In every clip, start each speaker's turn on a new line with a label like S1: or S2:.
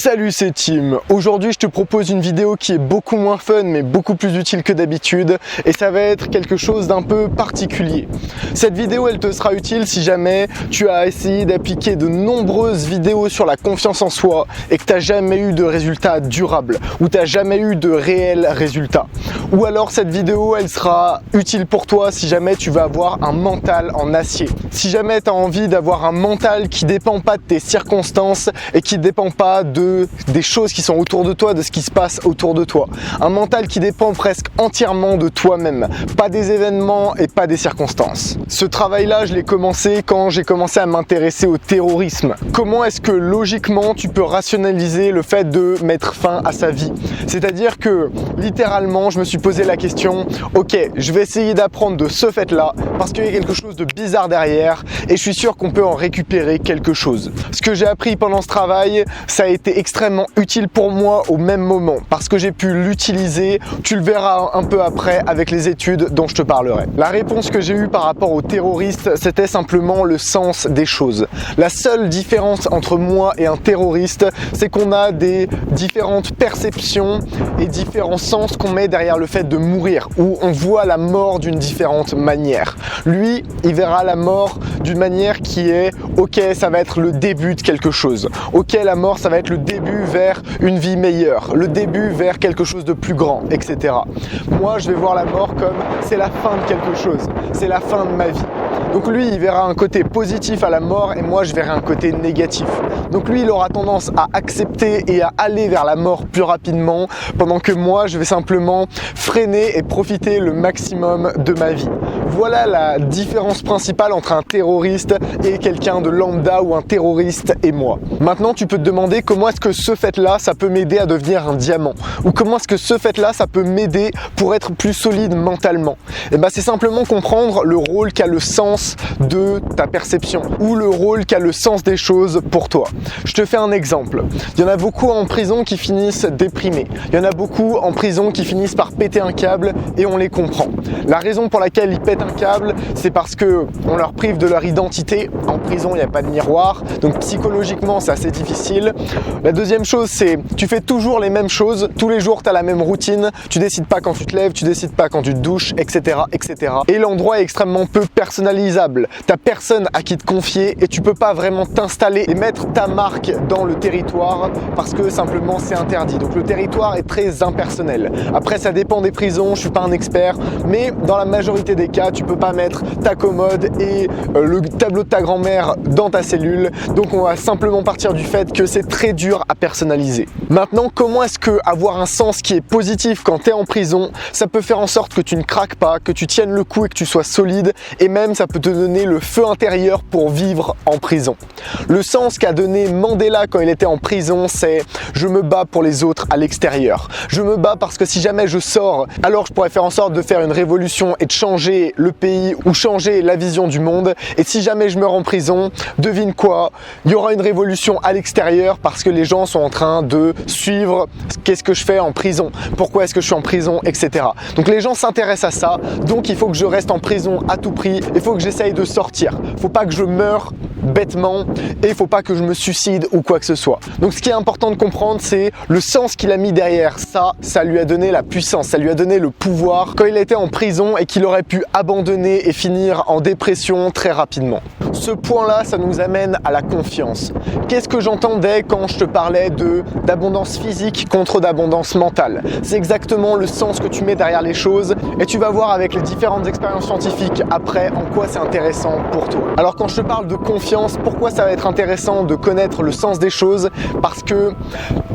S1: Salut, c'est Tim. Aujourd'hui, je te propose une vidéo qui est beaucoup moins fun, mais beaucoup plus utile que d'habitude. Et ça va être quelque chose d'un peu particulier. Cette vidéo, elle te sera utile si jamais tu as essayé d'appliquer de nombreuses vidéos sur la confiance en soi et que tu n'as jamais eu de résultats durables ou tu n'as jamais eu de réels résultats. Ou alors, cette vidéo, elle sera utile pour toi si jamais tu veux avoir un mental en acier. Si jamais tu as envie d'avoir un mental qui ne dépend pas de tes circonstances et qui ne dépend pas des choses qui sont autour de toi, de ce qui se passe autour de toi. Un mental qui dépend presque entièrement de toi-même, pas des événements et pas des circonstances. Ce travail-là, je l'ai commencé quand j'ai commencé à m'intéresser au terrorisme. Comment est-ce que logiquement tu peux rationaliser le fait de mettre fin à sa vie? C'est-à-dire que littéralement, je me suis posé la question, ok, je vais essayer d'apprendre de ce fait-là parce qu'il y a quelque chose de bizarre derrière et je suis sûr qu'on peut en récupérer quelque chose. Ce que j'ai appris pendant ce travail, ça a été extrêmement utile pour moi au même moment parce que j'ai pu l'utiliser, tu le verras un peu après avec les études dont je te parlerai. La réponse que j'ai eue par rapport aux terroristes, c'était simplement le sens des choses. La seule différence entre moi et un terroriste, c'est qu'on a des différentes perceptions et différents sens qu'on met derrière le fait de mourir, où on voit la mort d'une différente manière. Lui, il verra la mort d'une manière qui est ok, ça va être le début de quelque chose. Ok, la mort, ça va être le début vers une vie meilleure, le début vers quelque chose de plus grand, etc. Moi, je vais voir la mort comme c'est la fin de quelque chose, c'est la fin de ma vie. Donc lui, il verra un côté positif à la mort et moi, je verrai un côté négatif. Donc lui, il aura tendance à accepter et à aller vers la mort plus rapidement, pendant que moi, je vais simplement freiner et profiter le maximum de ma vie. Voilà la différence principale entre un terroriste et quelqu'un de lambda ou un terroriste et moi. Maintenant, tu peux te demander comment est-ce que ce fait-là, ça peut m'aider à devenir un diamant? Ou comment est-ce que ce fait-là, ça peut m'aider pour être plus solide mentalement? Et ben, c'est simplement comprendre le rôle qu'a le sens de ta perception ou le rôle qu'a le sens des choses pour toi. Je te fais un exemple. Il y en a beaucoup en prison qui finissent déprimés. Il y en a beaucoup en prison qui finissent par péter un câble et on les comprend. La raison pour laquelle ils pètent un câble, c'est parce que on leur prive de leur identité. En prison, il n'y a pas de miroir, donc psychologiquement, c'est assez difficile. La deuxième chose, c'est tu fais toujours les mêmes choses. Tous les jours, tu as la même routine. Tu décides pas quand tu te lèves, tu décides pas quand tu te douches, etc., etc. Et l'endroit est extrêmement peu personnalisable. T'as personne à qui te confier et tu peux pas vraiment t'installer et mettre ta marque dans le territoire parce que simplement c'est interdit. Donc le territoire est très impersonnel. Après, ça dépend des prisons, je suis pas un expert, mais dans la majorité des cas, tu peux pas mettre ta commode et le tableau de ta grand-mère dans ta cellule. Donc on va simplement partir du fait que c'est très dur à personnaliser. Maintenant, comment est-ce que avoir un sens qui est positif quand tu es en prison, ça peut faire en sorte que tu ne craques pas, que tu tiennes le coup et que tu sois solide, et même ça peut te donner le feu intérieur pour vivre en prison. Le sens qu'a donné Mandela quand il était en prison, c'est « je me bats pour les autres à l'extérieur ». Je me bats parce que si jamais je sors, alors je pourrais faire en sorte de faire une révolution et de changer le pays ou changer la vision du monde. Et si jamais je meurs en prison, devine quoi? Il y aura une révolution à l'extérieur parce que les gens sont en train de suivre qu'est-ce que je fais en prison, pourquoi est-ce que je suis en prison, etc. Donc les gens s'intéressent à ça, donc il faut que je reste en prison à tout prix, il faut que j'essaye de sortir. Faut pas que je meure bêtement et il faut pas que je me suicide ou quoi que ce soit. Donc ce qui est important de comprendre, c'est le sens qu'il a mis derrière ça. Ça lui a donné la puissance, ça lui a donné le pouvoir quand il était en prison et qu'il aurait pu abandonner et finir en dépression très rapidement. Ce point-là, ça nous amène à la confiance. Qu'est-ce que j'entendais quand je te parlais d'abondance physique contre d'abondance mentale? C'est exactement le sens que tu mets derrière les choses et tu vas voir avec les différentes expériences scientifiques après en quoi c'est intéressant pour toi. Alors quand je te parle de confiance, pourquoi ça va être intéressant de connaître le sens des choses? Parce que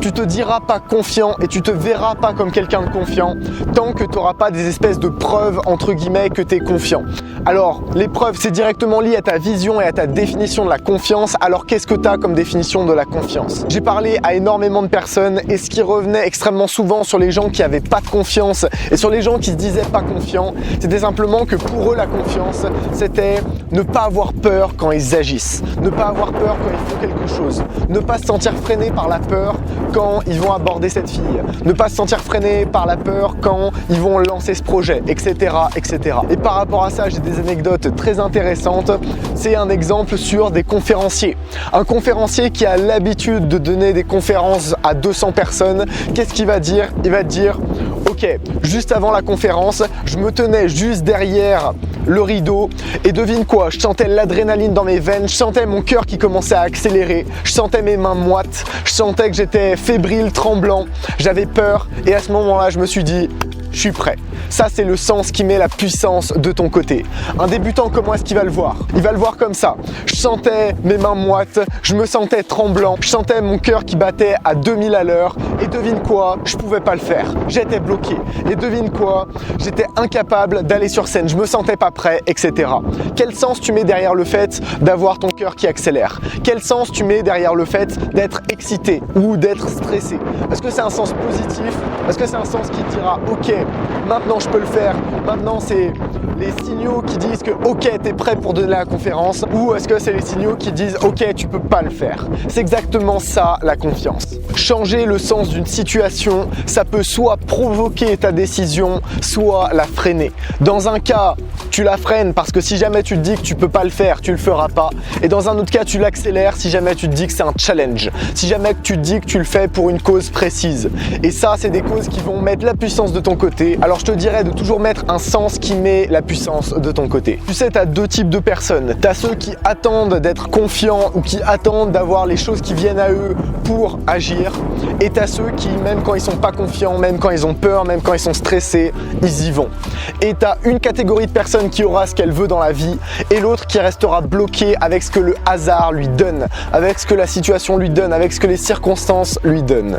S1: tu te diras pas confiant et tu te verras pas comme quelqu'un de confiant tant que tu n'auras pas des espèces de preuves entre guillemets que tu es confiant. Alors les preuves, c'est directement lié à ta vision et à ta définition de la confiance. Alors qu'est-ce que tu as comme définition de la confiance? J'ai parlé à énormément de personnes et ce qui revenait extrêmement souvent sur les gens qui n'avaient pas de confiance et sur les gens qui se disaient pas confiants, c'était simplement que pour eux la confiance, c'était ne pas avoir peur quand ils agissent, ne pas avoir peur quand ils font quelque chose, ne pas se sentir freiné par la peur quand ils vont aborder cette fille, ne pas se sentir freiné par la peur quand ils vont lancer ce projet, etc., etc. Et par rapport à ça, j'ai des anecdotes très intéressantes. C'est un exemple sur des conférenciers. Un conférencier qui a l'habitude de donner des conférences à 200 personnes, qu'est-ce qu'il va dire? Il va dire: ok, juste avant la conférence, je me tenais juste derrière le rideau et devine quoi, je sentais l'adrénaline dans mes veines, je sentais mon cœur qui commençait à accélérer, je sentais mes mains moites, je sentais que j'étais fébrile, tremblant, j'avais peur et à ce moment-là, je me suis dit: je suis prêt. Ça, c'est le sens qui met la puissance de ton côté. Un débutant, comment est-ce qu'il va le voir? Il va le voir comme ça. Je sentais mes mains moites, je me sentais tremblant, je sentais mon cœur qui battait à 2000 à l'heure. Et devine quoi? Je pouvais pas le faire. J'étais bloqué. Et devine quoi? J'étais incapable d'aller sur scène. Je me sentais pas prêt, etc. Quel sens tu mets derrière le fait d'avoir ton cœur qui accélère? Quel sens tu mets derrière le fait d'être excité ou d'être stressé? Est-ce que c'est un sens positif? Est-ce que c'est un sens qui te dira: ok, maintenant je peux le faire, maintenant c'est les signaux qui disent que ok, t'es prêt pour donner la conférence, ou est-ce que c'est les signaux qui disent ok, tu peux pas le faire? C'est exactement ça la confiance. Changer le sens d'une situation, ça peut soit provoquer ta décision, soit la freiner. Dans un cas, tu la freines parce que si jamais tu te dis que tu peux pas le faire, tu le feras pas. Et dans un autre cas, tu l'accélères si jamais tu te dis que c'est un challenge, si jamais tu te dis que tu le fais pour une cause précise. Et ça, c'est des causes qui vont mettre la puissance de ton côté. Alors je te dirais de toujours mettre un sens qui met la puissance de ton côté. Tu sais, tu as deux types de personnes. Tu as ceux qui attendent d'être confiants ou qui attendent d'avoir les choses qui viennent à eux pour agir. Et tu as ceux qui, même quand ils sont pas confiants, même quand ils ont peur, même quand ils sont stressés, ils y vont. Et tu as une catégorie de personnes qui aura ce qu'elle veut dans la vie et l'autre qui restera bloquée avec ce que le hasard lui donne, avec ce que la situation lui donne, avec ce que les circonstances lui donnent.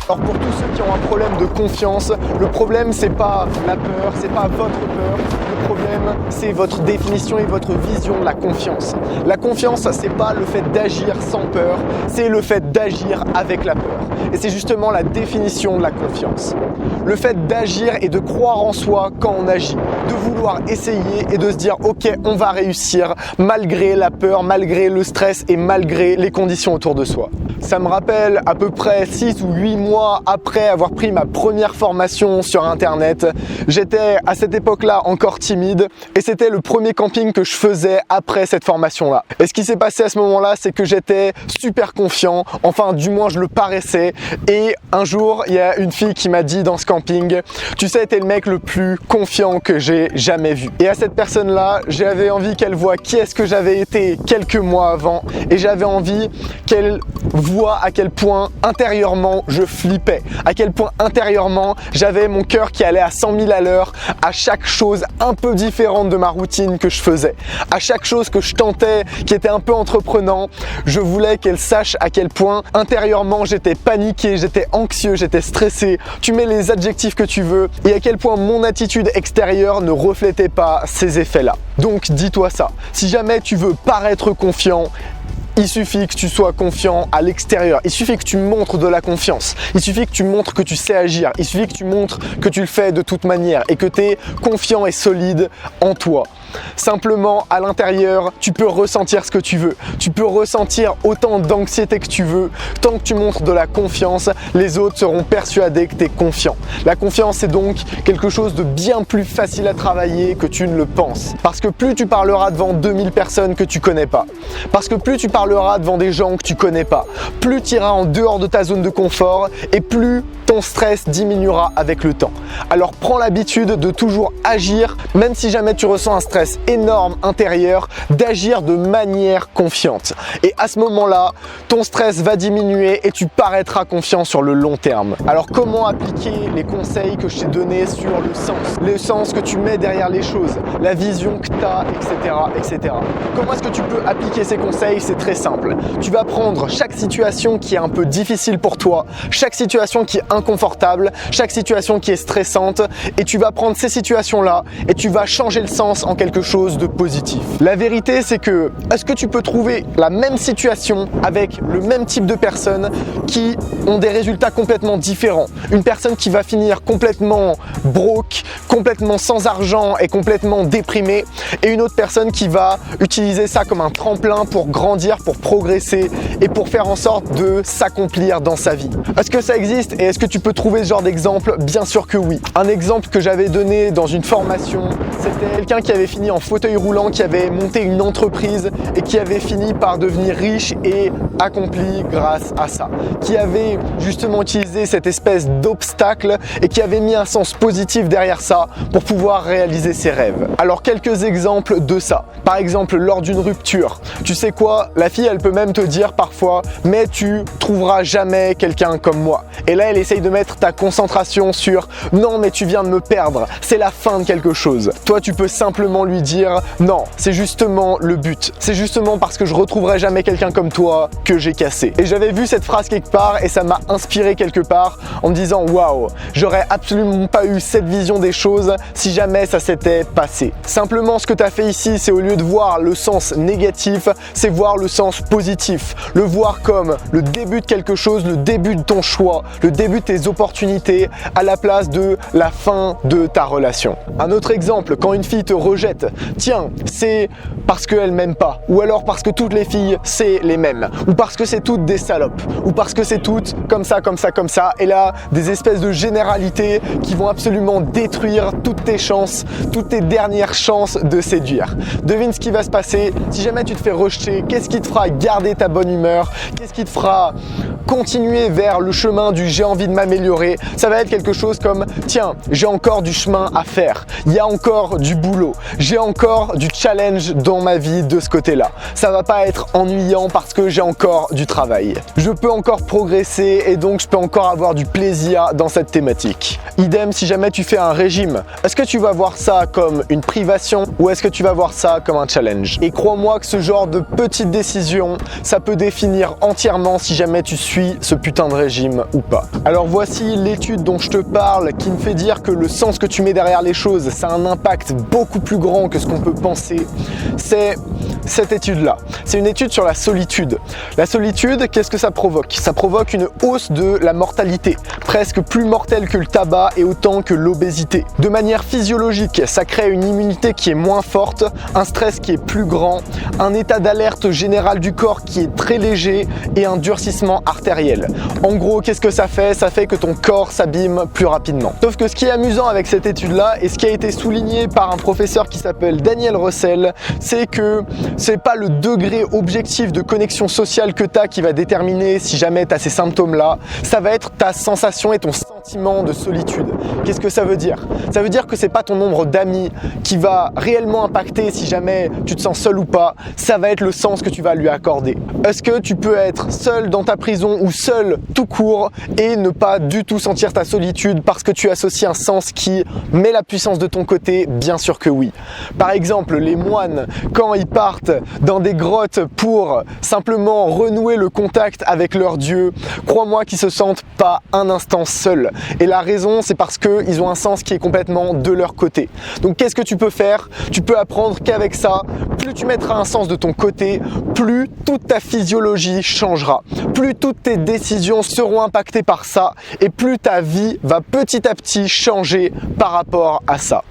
S1: Alors pour tous ceux qui ont un problème de confiance, le problème c'est pas la peur, c'est pas votre peur, le problème c'est votre définition et votre vision de la confiance. La confiance, c'est pas le fait d'agir sans peur, c'est le fait d'agir avec la peur. Et c'est justement la définition de la confiance. Le fait d'agir et de croire en soi quand on agit, de vouloir essayer et de se dire ok, on va réussir malgré la peur, malgré le stress et malgré les conditions autour de soi. Ça me rappelle à peu près 6 ou 8 mois après avoir pris ma première formation sur internet. J'étais à cette époque-là encore timide et c'était le premier camping que je faisais après cette formation-là. Et ce qui s'est passé à ce moment-là, c'est que j'étais super confiant, enfin du moins je le paraissais. Et un jour, il y a une fille qui m'a dit dans ce camping: tu sais, t'es le mec le plus confiant que j'ai jamais vu. Et à cette personne-là, j'avais envie qu'elle voie qui est-ce que j'avais été quelques mois avant et j'avais envie qu'elle voit à quel point intérieurement je flippais, à quel point intérieurement j'avais mon cœur qui allait à 100 000 à l'heure à chaque chose un peu différente de ma routine que je faisais, à chaque chose que je tentais qui était un peu entreprenant. Je voulais qu'elle sache à quel point intérieurement j'étais paniqué, j'étais anxieux, j'étais stressé, tu mets les adjectifs que tu veux, et à quel point mon attitude extérieure ne reflétait pas ces effets-là. Donc dis-toi ça, si jamais tu veux paraître confiant, il suffit que tu sois confiant à l'extérieur, il suffit que tu montres de la confiance, il suffit que tu montres que tu sais agir, il suffit que tu montres que tu le fais de toute manière et que tu es confiant et solide en toi. Simplement, à l'intérieur, tu peux ressentir ce que tu veux. Tu peux ressentir autant d'anxiété que tu veux. Tant que tu montres de la confiance, les autres seront persuadés que tu es confiant. La confiance, c'est donc quelque chose de bien plus facile à travailler que tu ne le penses. Parce que plus tu parleras devant 2000 personnes que tu connais pas, parce que plus tu parleras devant des gens que tu connais pas, plus tu iras en dehors de ta zone de confort et plus ton stress diminuera avec le temps. Alors prends l'habitude de toujours agir, même si jamais tu ressens un stress énorme intérieur, d'agir de manière confiante. Et à ce moment-là, ton stress va diminuer et tu paraîtras confiant sur le long terme. Alors comment appliquer les conseils que je t'ai donnés sur le sens que tu mets derrière les choses, la vision que tu as, etc., etc. Comment est-ce que tu peux appliquer ces conseils? C'est très simple. Tu vas prendre chaque situation qui est un peu difficile pour toi, chaque situation qui est inconfortable, chaque situation qui est stressante, et tu vas prendre ces situations-là et tu vas changer le sens en quelque quelque chose de positif. La vérité, c'est que est-ce que tu peux trouver la même situation avec le même type de personnes qui ont des résultats complètement différents? Une personne qui va finir complètement broke, complètement sans argent et complètement déprimée, et une autre personne qui va utiliser ça comme un tremplin pour grandir, pour progresser et pour faire en sorte de s'accomplir dans sa vie. Est-ce que ça existe et est-ce que tu peux trouver ce genre d'exemple? Bien sûr que oui. Un exemple que j'avais donné dans une formation, c'était quelqu'un qui avait fini en fauteuil roulant, qui avait monté une entreprise et qui avait fini par devenir riche et accompli grâce à ça. Qui avait justement utilisé cette espèce d'obstacle et qui avait mis un sens positif derrière ça pour pouvoir réaliser ses rêves. Alors quelques exemples de ça. Par exemple, lors d'une rupture, tu sais quoi, la fille elle peut même te dire parfois mais tu trouveras jamais quelqu'un comme moi. Et là elle essaye de mettre ta concentration sur non mais tu viens de me perdre, c'est la fin de quelque chose. Toi tu peux simplement lui dire non, c'est justement le but. C'est justement parce que je retrouverai jamais quelqu'un comme toi que j'ai cassé. Et j'avais vu cette phrase quelque part et ça m'a inspiré quelque part en me disant waouh, j'aurais absolument pas eu cette vision des choses si jamais ça s'était passé. Simplement ce que tu as fait ici, c'est au lieu de voir le sens négatif, c'est voir le sens positif. Le voir comme le début de quelque chose, le début de ton choix, le début de tes opportunités à la place de la fin de ta relation. Un autre exemple, quand une fille te rejette, tiens, c'est parce qu'elle m'aime pas, ou alors parce que toutes les filles, c'est les mêmes, ou parce que c'est toutes des salopes, ou parce que c'est toutes comme ça, comme ça, comme ça, et là, des espèces de généralités qui vont absolument détruire toutes tes chances, toutes tes dernières chances de séduire. Devine ce qui va se passer, si jamais tu te fais rejeter, qu'est-ce qui te fera garder ta bonne humeur, qu'est-ce qui te fera continuer vers le chemin du j'ai envie de m'améliorer? Ça va être quelque chose comme tiens, j'ai encore du chemin à faire, il y a encore du boulot, j'ai encore du challenge dans ma vie de ce côté-là. Ça va pas être ennuyant parce que j'ai encore du travail. Je peux encore progresser et donc je peux encore avoir du plaisir dans cette thématique. Idem si jamais tu fais un régime, est-ce que tu vas voir ça comme une privation ou est-ce que tu vas voir ça comme un challenge? Et crois-moi que ce genre de petites décisions, ça peut définir entièrement si jamais tu suis ce putain de régime ou pas. Alors voici l'étude dont je te parle qui me fait dire que le sens que tu mets derrière les choses, ça a un impact beaucoup plus grand que ce qu'on peut penser. C'est cette étude-là. C'est une étude sur la solitude. La solitude, qu'est-ce que ça provoque? Ça provoque une hausse de la mortalité, presque plus mortelle que le tabac et autant que l'obésité. De manière physiologique, ça crée une immunité qui est moins forte, un stress qui est plus grand, un état d'alerte général du corps qui est très léger et un durcissement artériel. En gros, qu'est-ce que ça fait? Ça fait que ton corps s'abîme plus rapidement. Sauf que ce qui est amusant avec cette étude-là et ce qui a été souligné par un professeur qui s'appelle Daniel Russell, c'est que c'est pas le degré objectif de connexion sociale que tu as qui va déterminer si jamais tu as ces symptômes-là, ça va être ta sensation et ton sentiment de solitude. Qu'est-ce que ça veut dire? Ça veut dire que c'est pas ton nombre d'amis qui va réellement impacter si jamais tu te sens seul ou pas, ça va être le sens que tu vas lui accorder. Est-ce que tu peux être seul dans ta prison ou seul tout court et ne pas du tout sentir ta solitude parce que tu associes un sens qui met la puissance de ton côté? Bien sûr que oui. Par exemple, les moines, quand ils partent dans des grottes pour simplement renouer le contact avec leur Dieu, crois-moi qu'ils se sentent pas un instant seuls. Et la raison, c'est parce qu'ils ont un sens qui est complètement de leur côté. Donc qu'est-ce que tu peux faire? Tu peux apprendre qu'avec ça, plus tu mettras un sens de ton côté, plus toute ta physiologie changera. Plus toutes tes décisions seront impactées par ça et plus ta vie va petit à petit changer par rapport à ça.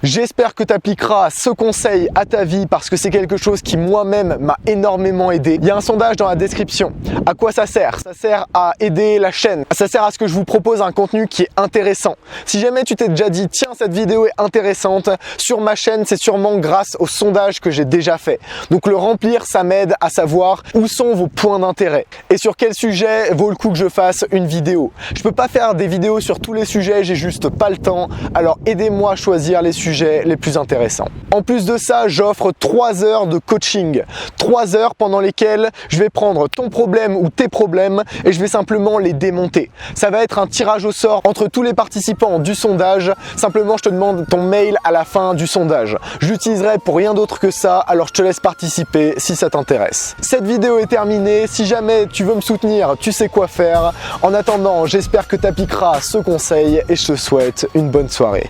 S1: J'espère que tu appliqueras ce conseil à ta vie parce que c'est quelque chose qui moi-même m'a énormément aidé. Il y a un sondage dans la description. À quoi ça sert? Ça sert à aider la chaîne. Ça sert à ce que je vous propose un contenu qui est intéressant. Si jamais tu t'es déjà dit tiens cette vidéo est intéressante, sur ma chaîne c'est sûrement grâce au sondage que j'ai déjà fait. Donc le remplir ça m'aide à savoir où sont vos points d'intérêt et sur quel sujet vaut le coup que je fasse une vidéo. Je peux pas faire des vidéos sur tous les sujets, j'ai juste pas le temps. Alors aidez-moi à choisir les sujets sujets les plus intéressants. En plus de ça, j'offre 3 heures de coaching. 3 heures pendant lesquelles je vais prendre ton problème ou tes problèmes et je vais simplement les démonter. Ça va être un tirage au sort entre tous les participants du sondage. Simplement, je te demande ton mail à la fin du sondage. Je l'utiliserai pour rien d'autre que ça, alors je te laisse participer si ça t'intéresse. Cette vidéo est terminée. Si jamais tu veux me soutenir, tu sais quoi faire. En attendant, j'espère que tu appliqueras ce conseil et je te souhaite une bonne soirée.